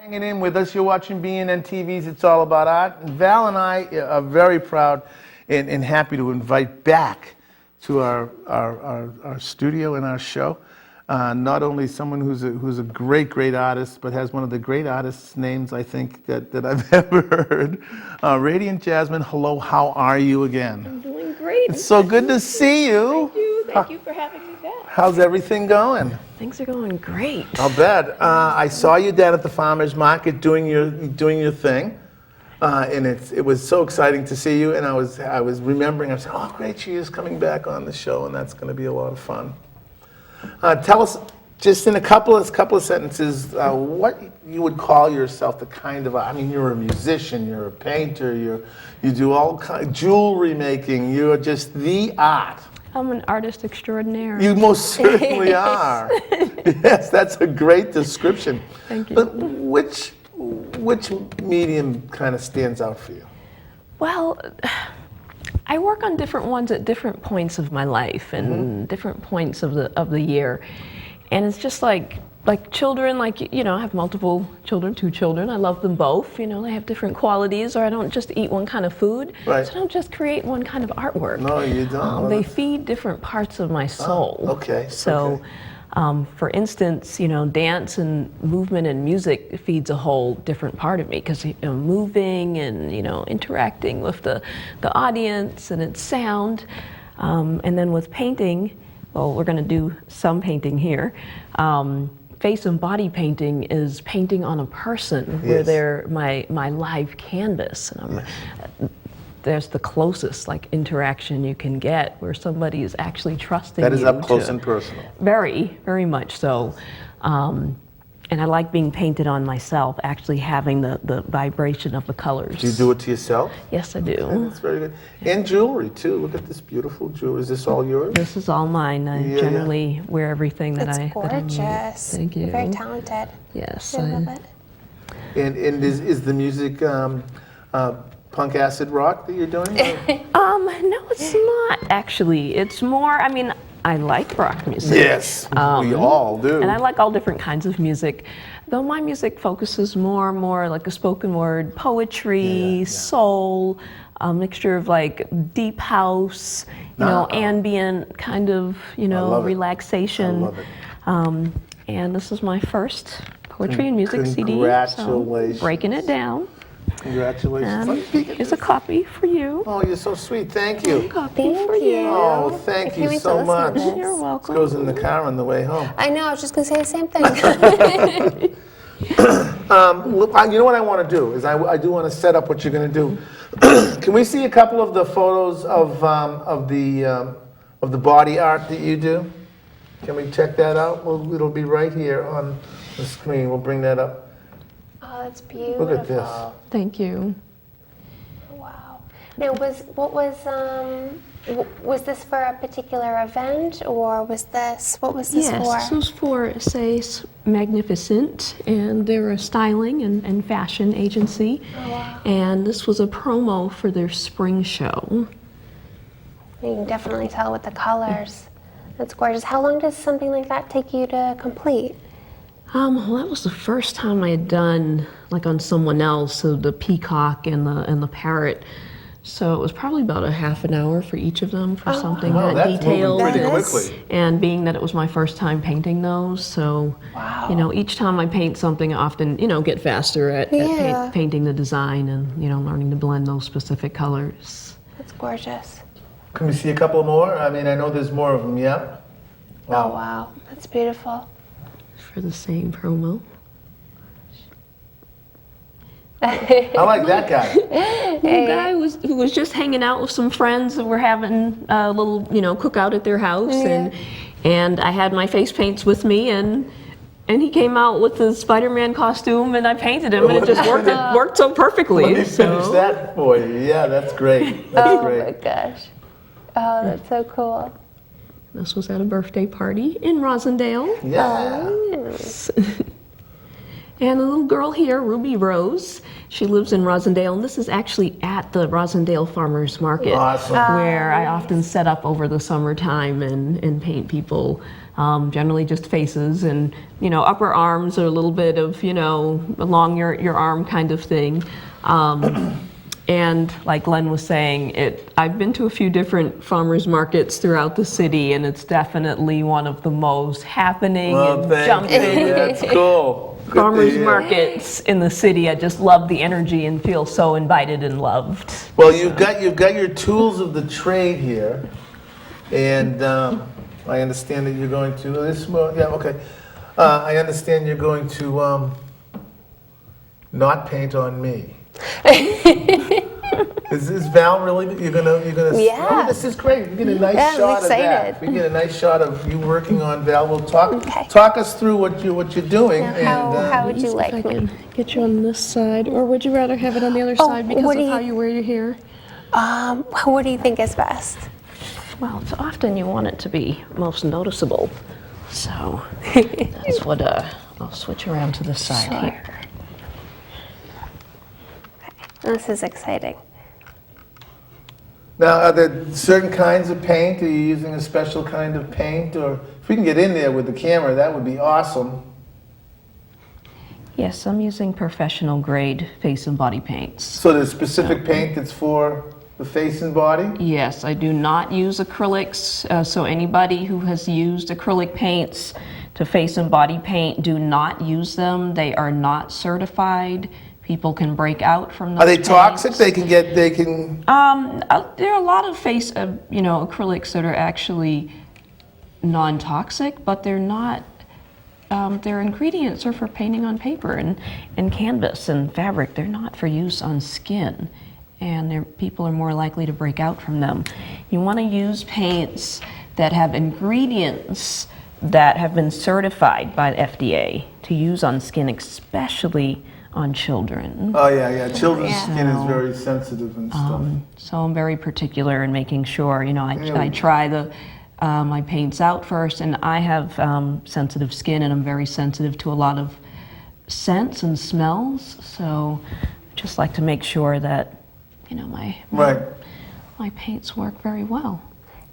S1: Hanging in with us. You're watching BNN-TV's It's All About Art. And Val and I are very proud and happy to invite back to our studio and our show not only someone who's a great artist, but has one of the great artists' names I think that I've ever heard. Radiant Jasmin, hello, how are you again?
S4: I'm doing great.
S1: It's so good to see you.
S4: Thank you. Thank you for having me back.
S1: How's everything going?
S4: Things are going great.
S1: I'll bet. I saw you down at the farmers market doing your thing, and it was so exciting to see you. And I was remembering. I was saying, "Oh, great, she is coming back on the show, and that's going to be a lot of fun." Tell us, just in a couple of sentences, what you would call yourself. The kind of, I mean, you're a musician, you're a painter, you do all kind jewelry making. You're just the art.
S4: I'm an artist extraordinaire.
S1: You most certainly are. Yes, that's a great description.
S4: Thank you.
S1: But which medium kind of stands out for you?
S4: Well, I work on different ones at different points of my life and different points of the year, and it's just like children. Like, you know, I have multiple children, 2 children. I love them both. You know, they have different qualities, or I don't just eat one kind of food.
S1: Right.
S4: So I don't just create one kind of artwork.
S1: No, you don't.
S4: They feed different parts of my soul.
S1: Okay.
S4: So.
S1: Okay.
S4: For instance, you know, dance and movement and music feeds a whole different part of me, because, you know, moving and, you know, interacting with the audience and its sound. And then with painting, well, we're going to do some painting here. Face and body painting is painting on a person where
S1: Yes.
S4: they're my live canvas. And there's the closest interaction you can get, where somebody is actually trusting you.
S1: That is up close and personal.
S4: Very, very much so. And I like being painted on myself, actually having the vibration of the colors.
S1: Do you do it to yourself?
S4: Yes, I do.
S1: That's very good. And jewelry too. Look at this beautiful jewelry. Is this all yours?
S4: This is all mine. I
S1: Yeah,
S4: generally wear everything that
S2: It's
S4: I
S2: gorgeous.
S4: need. Thank you.
S2: You're very talented.
S4: Yes.
S2: I love it.
S1: And is the music punk acid rock that you're doing?
S4: No, it's not actually. It's more, I mean, I like rock music.
S1: Yes, we all do.
S4: And I like all different kinds of music, though my music focuses more like a spoken word, poetry, soul, a mixture of deep house, you know, ambient kind of, you know, relaxation.
S1: I love it.
S4: And this is my first poetry and music CD.
S1: Congratulations.
S4: So breaking it down.
S1: Congratulations. Let me peek at
S4: Here's a
S1: this.
S4: copy for you.
S1: Oh, you're so sweet. Thank you.
S4: Copy for you.
S1: Oh, thank
S2: can't
S1: you
S2: wait to
S1: so
S2: listen
S1: much.
S2: to this.
S4: You're
S1: This
S4: welcome.
S1: goes in the car on the way home.
S2: I know, I was just going to say the same thing.
S1: Look, you know what I want to do is I do want to set up what you're going to do. Can we see a couple of the photos of the body art that you do? Can we check that out? Well, it'll be right here on the screen. We'll bring that up.
S2: Oh, that's beautiful.
S1: Look at this.
S4: Thank you.
S2: Wow. Now, was this for a particular event, or what was this
S4: Yes,
S2: for?
S4: this was for Say's Magnificent, and they're a styling and fashion agency.
S2: Oh, wow.
S4: And this was a promo for their spring show.
S2: You can definitely tell with the colors. That's gorgeous. How long does something like that take you to complete?
S4: Well, that was the first time I had done on someone else, so the peacock and the parrot. So it was probably about a half an hour for each of them for something
S1: Wow,
S4: that
S1: that's moving
S4: detailed.
S1: pretty
S2: That is-
S1: quickly.
S4: And being that it was my first time painting those, so you know, each time I paint something, I often get faster at
S2: Yeah.
S4: painting the design and learning to blend those specific colors.
S2: That's gorgeous.
S1: Can we see a couple more? I mean, I know there's more of them, yeah?
S2: Oh, wow. That's beautiful.
S4: For the same promo.
S1: I like that guy.
S4: The guy who was just hanging out with some friends, and we're having a little cookout at their house, and I had my face paints with me, and he came out with the Spider-Man costume, and I painted him, and it just worked so perfectly.
S1: Let me finish that for you. Yeah, that's great. That's
S2: Oh,
S1: great.
S2: my gosh. Oh, that's so cool.
S4: This was at a birthday party in Rosendale.
S1: Yeah.
S4: And the little girl here, Ruby Rose, she lives in Rosendale, and this is actually at the Rosendale Farmers Market,
S1: Awesome.
S4: where I often set up over the summertime and paint people generally just faces, and upper arms are a little bit of along your arm kind of thing. And like Glenn was saying, I've been to a few different farmers markets throughout the city, and it's definitely one of the most happening and jumping
S1: That's cool. Good to
S4: farmers
S1: hear.
S4: markets in the city. I just love the energy and feel so invited and loved.
S1: Well, you've got your tools of the trade here, and I understand that you're going to I understand you're going to not paint on me. Is Val really? You're gonna?
S2: Yeah.
S1: Oh, this is great. We get a nice
S2: Yeah, I'm
S1: shot of that.
S2: excited.
S1: We get a nice shot of you working on Val. We'll
S2: Okay.
S1: talk us through what you're doing.
S2: How would you like me?
S5: Get you on this side, or would you rather have it on the other side because
S2: what
S5: of
S2: do
S5: how
S2: you-
S5: you wear your hair?
S2: What do you think is best?
S4: Well, it's often you want it to be most noticeable, so that's what I'll switch around to this side here.
S2: This is exciting.
S1: Now, are there certain kinds of paint? Are you using a special kind of paint? Or if we can get in there with the camera, that would be awesome.
S4: Yes, I'm using professional grade face and body paints.
S1: So there's specific paint that's for the face and body?
S4: Yes, I do not use acrylics, so anybody who has used acrylic paints to face and body paint, do not use them. They are not certified. People can break out from those
S1: Are they
S4: paints.
S1: toxic? They can.
S4: There are a lot of face, acrylics that are actually non-toxic, but they're not. Their ingredients are for painting on paper and canvas and fabric. They're not for use on skin, and people are more likely to break out from them. You want to use paints that have ingredients that have been certified by the FDA to use on skin, especially on children.
S1: Oh yeah. Children's skin is very sensitive and stuff.
S4: So I'm very particular in making sure, I try my paints out first, and I have sensitive skin, and I'm very sensitive to a lot of scents and smells. So I just like to make sure that, my paints work very well.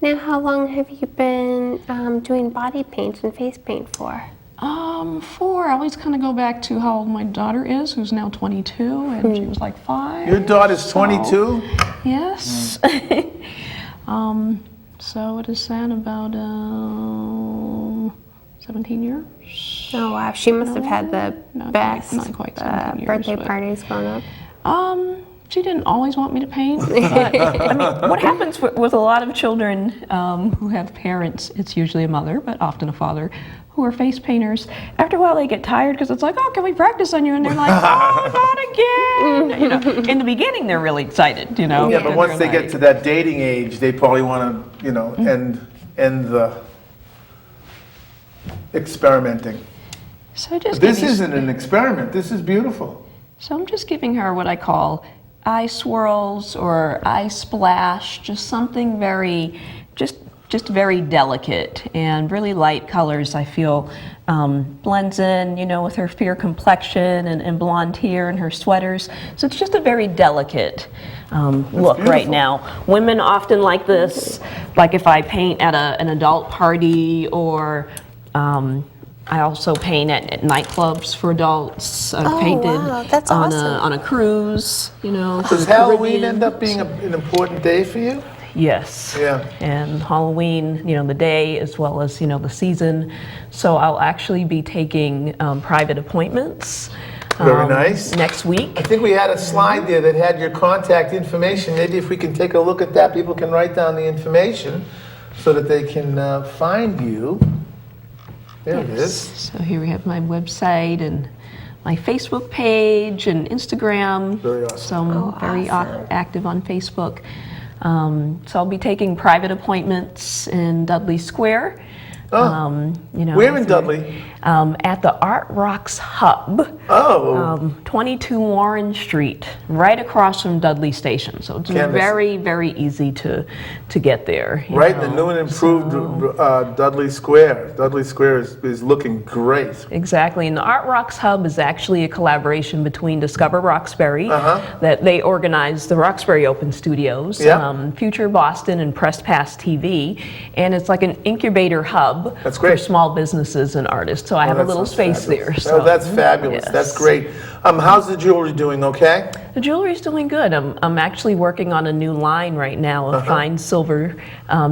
S2: Now, how long have you been doing body paint and face paint for?
S4: 4. I always kind of go back to how old my daughter is, who's now 22, and she was like 5.
S1: Your daughter's 22?
S4: Yes. So what is that, about 17 years?
S2: Oh wow, she must have had the best
S4: not quite 17 years,
S2: birthday
S4: but-
S2: parties growing up.
S4: She didn't always want me to paint, but I mean, what happens with a lot of children who have parents, it's usually a mother, but often a father, who are face painters, after a while they get tired because it's like, oh, can we practice on you? And they're like, oh, not again. In the beginning, they're really excited,
S1: Yeah, but once they get to that dating age, they probably want to, end the experimenting.
S4: So just
S1: This isn't an experiment. This is beautiful.
S4: So I'm just giving her what I call eye swirls or eye splash, just something very, just very delicate and really light colors. I feel blends in, with her fair complexion and blonde hair and her sweaters. So it's just a very delicate look right now. Women often like this, like if I paint at an adult party, or I also paint at nightclubs for adults. I've painted
S2: wow, that's
S4: on
S2: awesome.
S4: on a cruise,
S1: Does Halloween end up being an important day for you?
S4: Yes.
S1: Yeah.
S4: And Halloween, the day as well as, the season. So I'll actually be taking private appointments.
S1: Very nice.
S4: Next week.
S1: I think we had a slide there that had your contact information. Maybe if we can take a look at that, people can write down the information so that they can find you. There it is.
S4: So here we have my website and my Facebook page and Instagram.
S1: Very awesome.
S4: So I'm very
S2: awesome.
S4: active on Facebook. So I'll be taking private appointments in Dudley Square.
S1: Where in Dudley?
S4: at the Art Rocks Hub. 22 Warren Street, right across from Dudley Station. So it's very, very easy to get there.
S1: Right, the new and improved Dudley Square. Dudley Square is looking great.
S4: Exactly, and the Art Rocks Hub is actually a collaboration between Discover Roxbury, that they organize the Roxbury Open Studios, Future Boston, and Press Pass TV, and it's like an incubator hub for small businesses and artists. So I have a little space there. So
S1: that's fabulous.
S4: Yes.
S1: That's great. How's the jewelry doing? Okay.
S4: The jewelry's doing good. I'm actually working on a new line right now of fine silver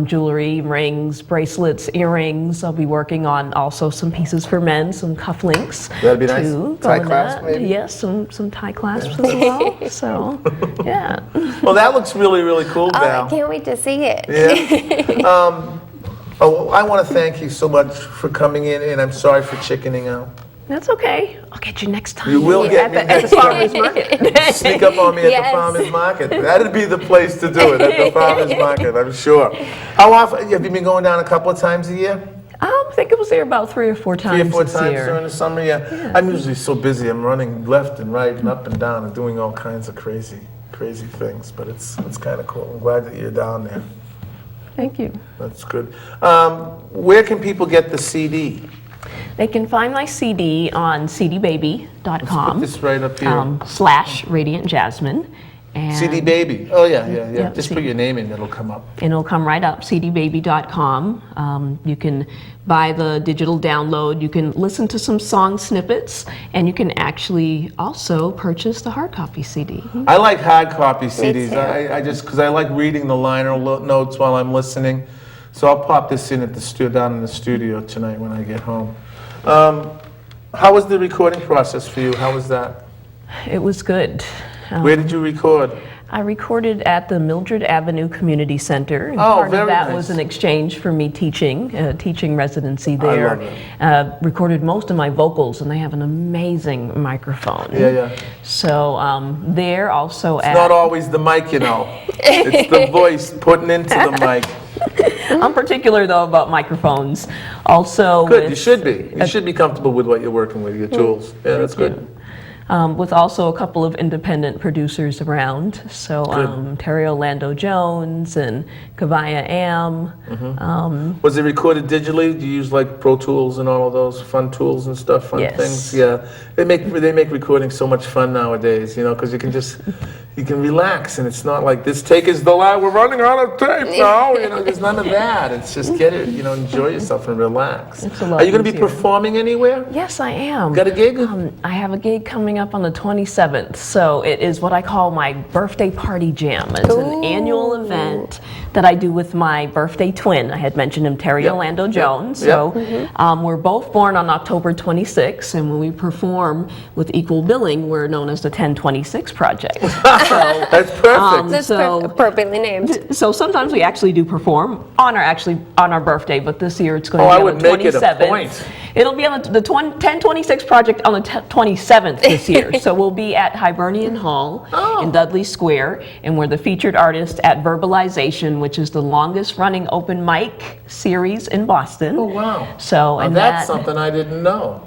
S4: jewelry, rings, bracelets, earrings. I'll be working on also some pieces for men, some cufflinks.
S1: That'd be nice. Tie
S4: going
S1: clasp,
S4: that.
S1: maybe?
S4: Yes, some tie clasps as well. So, yeah.
S1: Well, that looks really, really cool, Val.
S2: I can't wait to see it.
S1: Yeah. I want to thank you so much for coming in, and I'm sorry for chickening out.
S4: That's okay. I'll get you next time.
S1: You will get me
S4: at the farmer's market.
S1: Sneak up on me at the farmer's market. That'd be the place to do it, at the farmer's market, I'm sure. How often, have you been going down a couple of times a year?
S4: I think it was there about 3 or 4 times
S1: 3 or 4
S4: this
S1: times
S4: year.
S1: during the summer, yeah. I'm usually so busy, I'm running left and right and up and down and doing all kinds of crazy things, but it's kind of cool. I'm glad that you're down there.
S4: Thank you.
S1: That's good. Where can people get the CD?
S4: They can find my CD on cdbaby.com.
S1: Put this right up here.
S4: / Radiant Jasmin. And
S1: CD Baby. Oh, yeah. Just
S4: CD.
S1: put your name in, it'll come up.
S4: And it'll come right up, cdbaby.com. You can buy the digital download, you can listen to some song snippets, and you can actually also purchase the hard copy CD.
S1: I like hard copy CDs.
S2: too.
S1: I just, because I like reading the liner notes while I'm listening. So I'll pop this in at the down in the studio tonight when I get home. How was the recording process for you? How was that?
S4: It was good.
S1: Where did you record?
S4: I recorded at the Mildred Avenue Community Center. And
S1: Oh,
S4: part
S1: very
S4: of that
S1: nice.
S4: was an exchange for me teaching residency there.
S1: love
S4: Recorded most of my vocals, and they have an amazing microphone.
S1: Yeah.
S4: So there also
S1: It's not always the mic, you know. It's the voice putting into the mic.
S4: I'm particular though about microphones. Also,
S1: Good, you should be. You should be comfortable with what you're working with, your tools. Yeah, that's good.
S4: with also a couple of independent producers around. So Terry Orlando Jones and Kavaya Am.
S1: Was it recorded digitally? Do you use like Pro Tools and all of those fun tools and stuff, fun
S4: Yes.
S1: things? Yeah, they make recording so much fun nowadays, you know, because you can relax and it's not like this take is the last, we're running out of tape now, you know, there's none of that. It's just get it, you know, enjoy yourself and relax.
S4: It's a lot
S1: Are you going to be
S4: easier.
S1: performing anywhere?
S4: Yes, I am.
S1: Got a gig?
S4: I have a gig coming up on the 27th. So it is what I call my birthday party jam. It's an annual event that I do with my birthday twin. I had mentioned him, Terry Orlando Jones. So we're both born on October 26th, and when we perform with equal billing, we're known as the 1026 Project.
S1: That's perfect.
S2: That's
S4: So-
S2: appropriately named.
S4: So sometimes we actually do perform on our birthday, but this year it's going
S1: Oh,
S4: to
S1: I
S4: be on
S1: would
S4: the
S1: make it a
S4: 27th.
S1: point.
S4: It'll be on the 1026 Project on the 27th this year. So we'll be at Hibernian Hall in Dudley Square, and we're the featured artist at Verbalization, which is the longest running open mic series in Boston.
S1: Oh, wow.
S4: So,
S1: Now,
S4: and
S1: that's
S4: that,
S1: something I didn't know.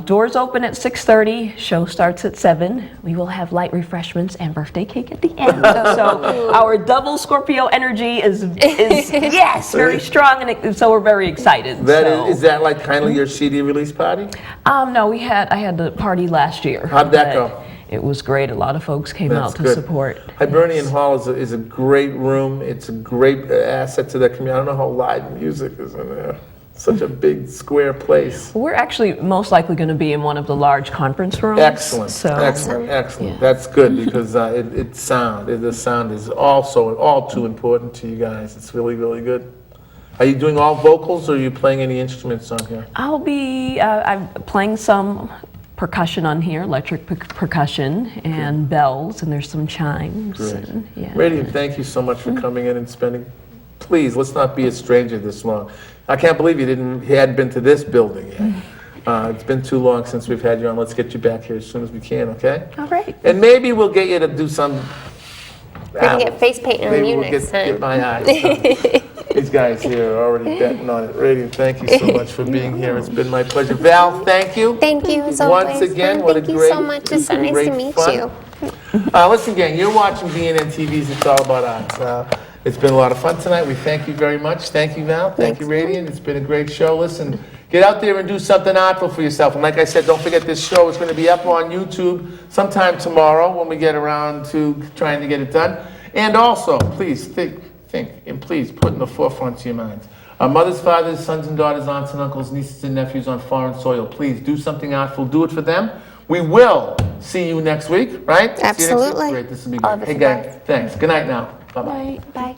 S4: doors open at 6:30, show starts at 7. We will have light refreshments and birthday cake at the end. So our double Scorpio energy is yes, very strong, and so we're very excited.
S1: Is that like kind of your CD release party?
S4: No, I had the party last year.
S1: How'd that
S4: but
S1: go?
S4: It was great. A lot of folks came
S1: That's
S4: out to
S1: good.
S4: support.
S1: Hibernian Hall is a great room. It's a great asset to the community. I don't know how live music is in there. Such a big square place.
S4: We're actually most likely going to be in one of the large conference rooms.
S1: Excellent,
S4: So,
S1: excellent.
S4: Yeah.
S1: That's good because the sound is also all too important to you guys. It's really, really good. Are you doing all vocals or are you playing any instruments on here?
S4: I'll be I'm playing some percussion on here, electric percussion and bells, and there's some chimes.
S1: Great.
S4: And, yeah.
S1: Radiant, thank you so much for coming in and spending. Please, let's not be a stranger this long. I can't believe you hadn't been to this building yet. It's been too long since we've had you on. Let's get you back here as soon as we can, okay?
S4: All right.
S1: And maybe we'll get you to do some.
S2: We're gonna get face paint on
S1: Maybe
S2: you
S1: we'll
S2: next time.
S1: get my eyes. These guys here are already betting on it. Radiant, thank you so much for being here. It's been my pleasure. Val, thank you.
S2: Thank you as always.
S1: Once again,
S2: and
S1: what a
S2: thank you
S1: great,
S2: so much. It's so nice
S1: great
S2: to meet
S1: fun.
S2: you.
S1: Listen, gang, you're watching BNN-TV's It's All About Arts. It's been a lot of fun tonight. We thank you very much. Thank you, Val. Thank you, Radiant. It's been a great show. Listen, get out there and do something artful for yourself. And like I said, don't forget this show is going to be up on YouTube sometime tomorrow when we get around to trying to get it done. And also, please think, and please put in the forefront to your minds. Our mothers, fathers, sons and daughters, aunts and uncles, nieces and nephews on foreign soil. Please do something artful. Do it for them. We will see you next week, right? See you next week?
S2: Absolutely.
S1: Great. This will be
S2: All
S1: great.
S2: the
S1: Hey, gang,
S2: best.
S1: thanks. Good night now. Bye-bye.
S2: Bye.